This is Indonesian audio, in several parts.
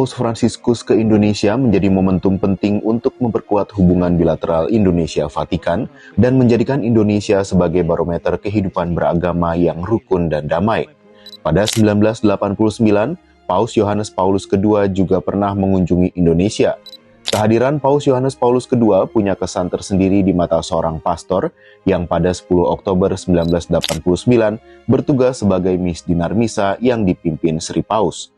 Paus Fransiskus ke Indonesia menjadi momentum penting untuk memperkuat hubungan bilateral Indonesia-Vatikan dan menjadikan Indonesia sebagai barometer kehidupan beragama yang rukun dan damai. Pada 1989, Paus Yohanes Paulus II juga pernah mengunjungi Indonesia. Kehadiran Paus Yohanes Paulus II punya kesan tersendiri di mata seorang pastor yang pada 10 Oktober 1989 bertugas sebagai misdinar misa yang dipimpin Sri Paus.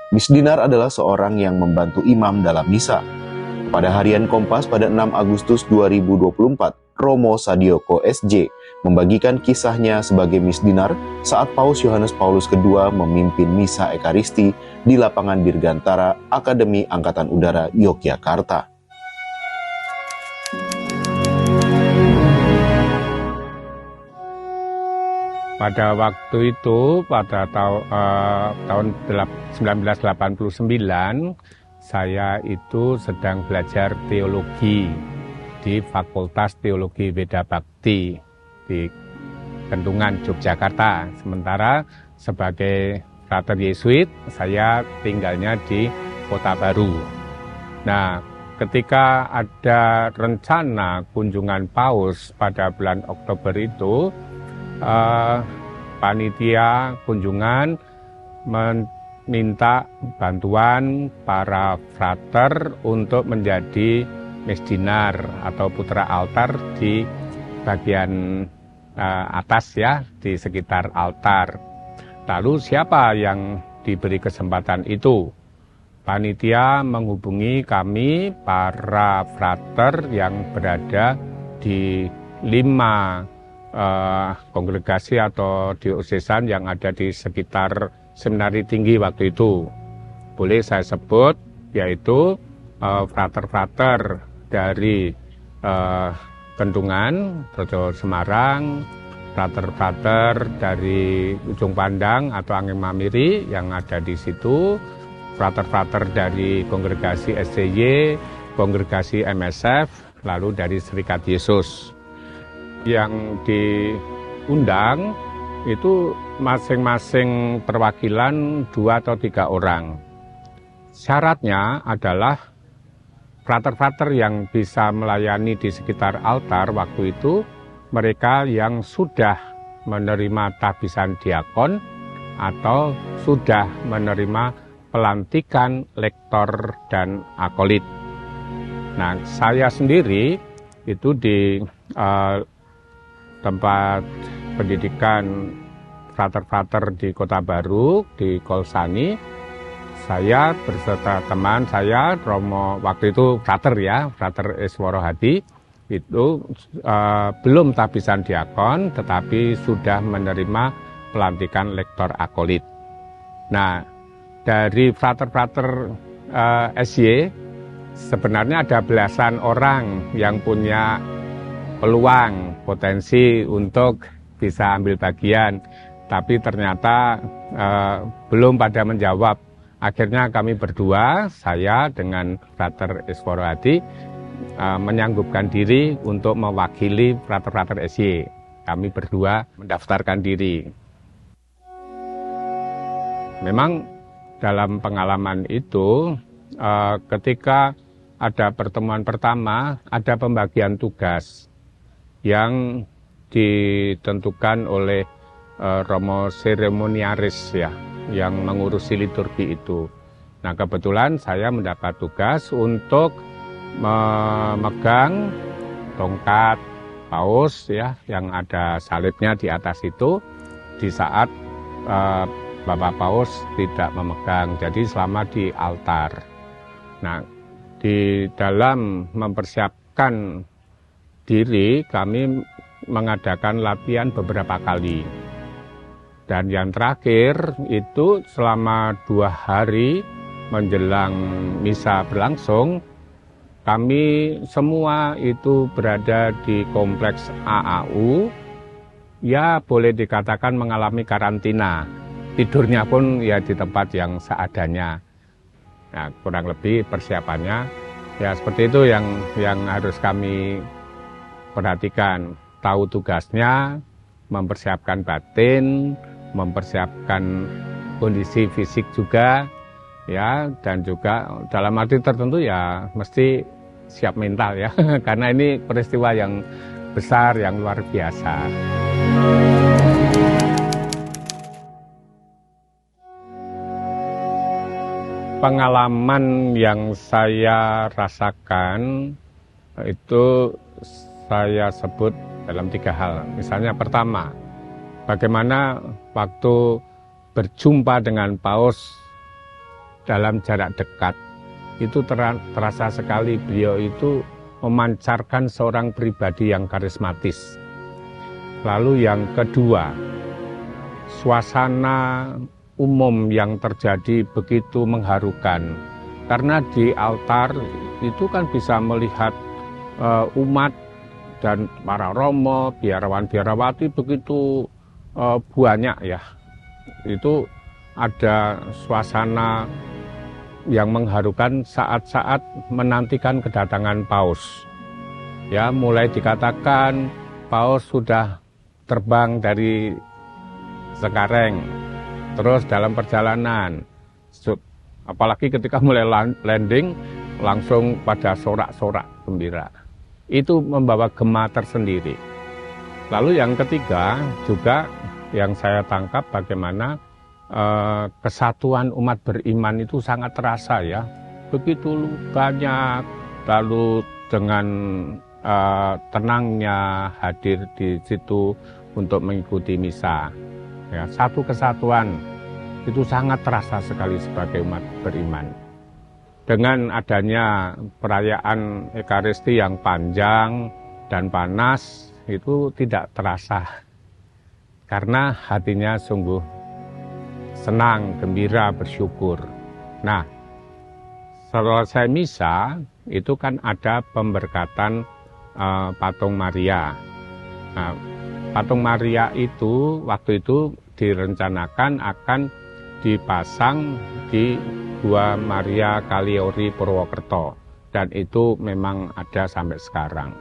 Misdinar adalah seorang yang membantu imam dalam misa. Pada harian Kompas pada 6 Agustus 2024, Romo Sadioko SJ membagikan kisahnya sebagai misdinar saat Paus Yohanes Paulus II memimpin misa Ekaristi di lapangan Dirgantara Akademi Angkatan Udara Yogyakarta. Pada waktu itu, pada tahun 1989, saya itu sedang belajar teologi di Fakultas Teologi Weda Bakti di Kendungan, Yogyakarta. Sementara sebagai frater Yesuit, saya tinggalnya di Kota Baru. Nah, ketika ada rencana kunjungan Paus pada bulan Oktober itu, panitia kunjungan meminta bantuan para frater untuk menjadi misdinar atau putra altar di bagian atas ya, di sekitar altar. Lalu siapa yang diberi kesempatan itu? Panitia menghubungi kami para frater yang berada di 5 kongregasi atau diosesan yang ada di sekitar seminari tinggi waktu itu. Boleh saya sebut, yaitu frater-frater dari Kendungan, Projo Semarang, frater-frater dari Ujung Pandang atau Angin Mamiri yang ada di situ, frater-frater dari kongregasi SCY, kongregasi MSF, lalu dari Serikat Yesus. Yang diundang itu masing-masing perwakilan 2 atau 3 orang. Syaratnya adalah frater-frater yang bisa melayani di sekitar altar waktu itu, mereka yang sudah menerima tahbisan diakon atau sudah menerima pelantikan lektor dan akolit. Nah, saya sendiri itu di tempat pendidikan frater-frater di Kota Baru, di Kolsani, saya beserta teman saya, Romo, waktu itu frater ya, frater Isworo Hadi, itu belum tahbisan diakon, tetapi sudah menerima pelantikan lektor akolit. Nah, dari frater-frater SY, sebenarnya ada belasan orang yang punya peluang, potensi untuk bisa ambil bagian, tapi ternyata belum pada menjawab. Akhirnya kami berdua, saya dengan frater Isworo Hadi, menyanggupkan diri untuk mewakili frater-frater SY. Kami berdua mendaftarkan diri. Memang dalam pengalaman itu, ketika ada pertemuan pertama, ada pembagian tugas yang ditentukan oleh Romo seremoniaris ya, yang mengurusi liturgi itu. Nah, kebetulan saya mendapat tugas untuk memegang tongkat paus ya, yang ada salibnya di atas itu di saat Bapak Paus tidak memegang, jadi selama di altar. Nah, di dalam mempersiapkan diri, kami mengadakan latihan beberapa kali. Dan yang terakhir itu selama 2 hari menjelang misa berlangsung, kami semua itu berada di kompleks AAU, ya boleh dikatakan mengalami karantina. Tidurnya pun ya di tempat yang seadanya. Nah, kurang lebih persiapannya ya seperti itu yang harus kami perhatikan. tahu tugasnya, mempersiapkan batin, mempersiapkan kondisi fisik juga, ya, dan juga dalam arti tertentu ya mesti siap mental ya, karena ini peristiwa yang besar, yang luar biasa. Pengalaman yang saya rasakan itu saya sebut dalam 3 hal. Misalnya pertama, bagaimana waktu berjumpa dengan Paus dalam jarak dekat, itu terasa sekali beliau itu memancarkan seorang pribadi yang karismatis. Lalu yang kedua, suasana umum yang terjadi begitu mengharukan, karena di altar itu kan bisa melihat umat dan para romo, biarawan-biarawati begitu banyak ya. Itu ada suasana yang mengharukan saat-saat menantikan kedatangan Paus. Ya, mulai dikatakan Paus sudah terbang dari Cengkareng. Terus dalam perjalanan, apalagi ketika mulai landing, langsung pada sorak-sorak gembira. Itu membawa gema tersendiri. Lalu yang ketiga juga yang saya tangkap bagaimana kesatuan umat beriman itu sangat terasa ya. Begitu banyak, lalu dengan tenangnya hadir di situ untuk mengikuti misa. Ya, satu kesatuan itu sangat terasa sekali sebagai umat beriman. Dengan adanya perayaan Ekaristi yang panjang dan panas, itu tidak terasa. Karena hatinya sungguh senang, gembira, bersyukur. Nah, selesai misa, itu kan ada pemberkatan patung Maria. Nah, patung Maria itu waktu itu direncanakan akan dipasang di Gua Maria Kaliori Purwokerto, dan itu memang ada sampai sekarang.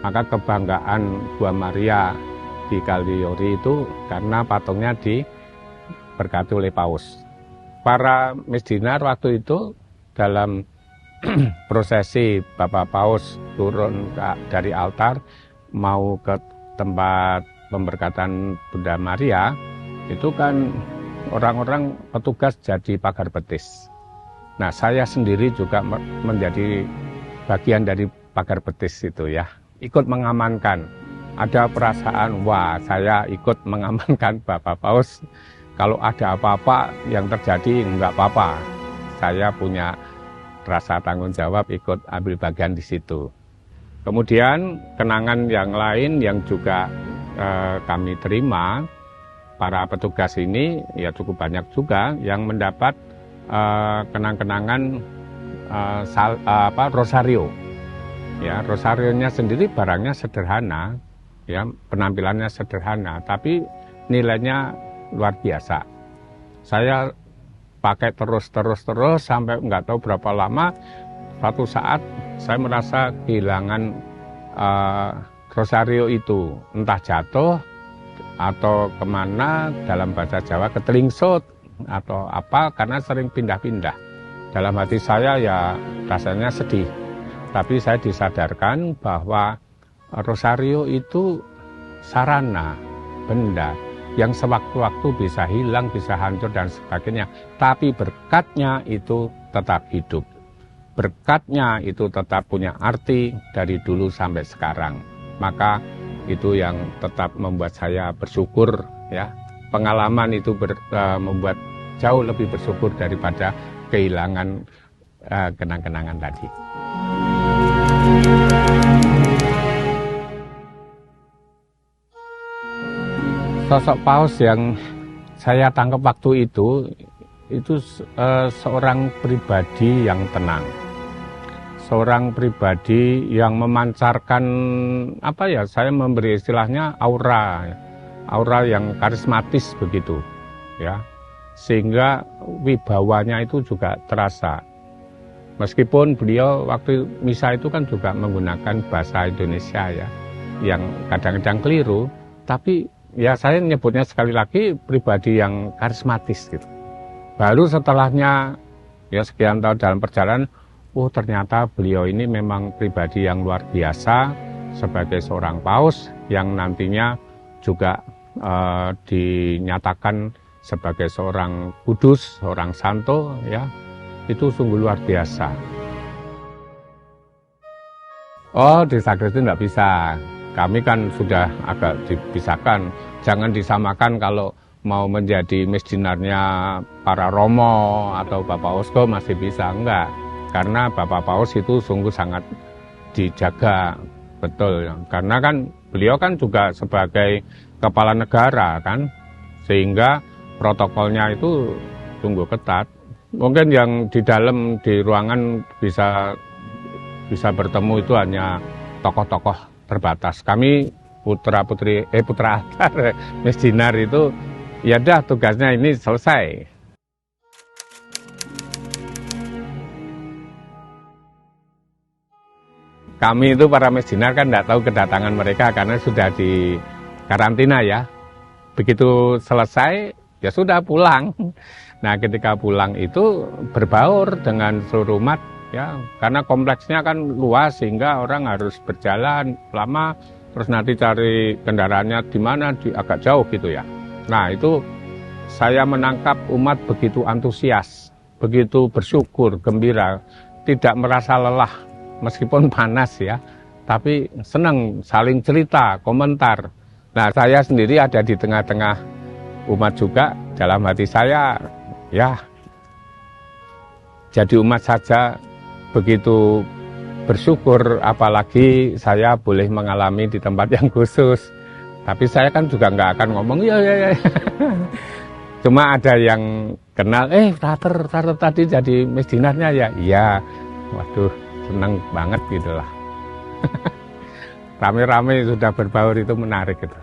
Maka kebanggaan Gua Maria di Kaliori itu karena patungnya diberkati oleh Paus. Para misdinar waktu itu dalam prosesi Bapak Paus turun dari altar mau ke tempat pemberkatan Bunda Maria, itu kan orang-orang petugas jadi pagar betis. Nah, saya sendiri juga menjadi bagian dari pagar betis itu ya, ikut mengamankan. Ada perasaan, wah, saya ikut mengamankan Bapak Paus. Kalau ada apa-apa yang terjadi, enggak apa-apa. Saya punya rasa tanggung jawab ikut ambil bagian di situ. Kemudian kenangan yang lain yang juga kami terima, para petugas ini ya cukup banyak juga yang mendapat kenang-kenangan rosario. Ya, rosarionya sendiri barangnya sederhana, ya, penampilannya sederhana, tapi nilainya luar biasa. Saya pakai terus sampai nggak tahu berapa lama. Suatu saat saya merasa kehilangan rosario itu, entah jatuh atau kemana, dalam bahasa Jawa ketelingsut atau apa, karena sering pindah-pindah. Dalam hati saya ya rasanya sedih, tapi saya disadarkan bahwa rosario itu sarana, benda yang sewaktu-waktu bisa hilang, bisa hancur dan sebagainya, tapi berkatnya itu tetap hidup. Berkatnya itu tetap punya arti dari dulu sampai sekarang. Maka itu yang tetap membuat saya bersyukur ya. Pengalaman itu membuat jauh lebih bersyukur daripada kehilangan kenang-kenangan tadi. Sosok Paus yang saya tangkap waktu itu seorang pribadi yang tenang. Seorang pribadi yang memancarkan, apa ya, saya memberi istilahnya aura yang karismatis begitu ya, sehingga wibawanya itu juga terasa. Meskipun beliau waktu misa itu kan juga menggunakan bahasa Indonesia ya, yang kadang-kadang keliru, tapi ya saya nyebutnya sekali lagi pribadi yang karismatis gitu. Baru setelahnya ya sekian tahun dalam perjalanan, oh ternyata beliau ini memang pribadi yang luar biasa sebagai seorang paus yang nantinya juga dinyatakan sebagai seorang kudus, seorang santo, ya itu sungguh luar biasa. Oh, di sakristi tidak bisa. Kami kan sudah agak dipisahkan. Jangan disamakan kalau mau menjadi misdinarnya para romo atau Bapak Osko masih bisa. Enggak. Karena Bapak Paus itu sungguh sangat dijaga. Betul. Karena kan beliau kan juga sebagai kepala negara kan. Sehingga protokolnya itu sungguh ketat. Mungkin yang di dalam, di ruangan bisa bertemu itu hanya tokoh-tokoh terbatas. Kami putra altar misdinar itu ya dah tugasnya ini selesai. Kami itu para misdinar kan tidak tahu kedatangan mereka karena sudah di karantina ya. Begitu selesai ya sudah pulang. Nah ketika pulang itu berbaur dengan seluruh umat. Ya, karena kompleksnya kan luas sehingga orang harus berjalan lama, terus nanti cari kendaraannya di mana, agak jauh gitu ya. Nah itu saya menangkap umat begitu antusias, begitu bersyukur, gembira, tidak merasa lelah meskipun panas ya, tapi senang saling cerita, komentar. Nah saya sendiri ada di tengah-tengah umat juga, dalam hati saya ya jadi umat saja begitu bersyukur, apalagi saya boleh mengalami di tempat yang khusus. Tapi saya kan juga nggak akan ngomong ya. Cuma ada yang kenal, frater tadi jadi misdinarnya ya. Iya, waduh seneng banget gitu lah. Rame-rame sudah berbaur itu menarik gitu.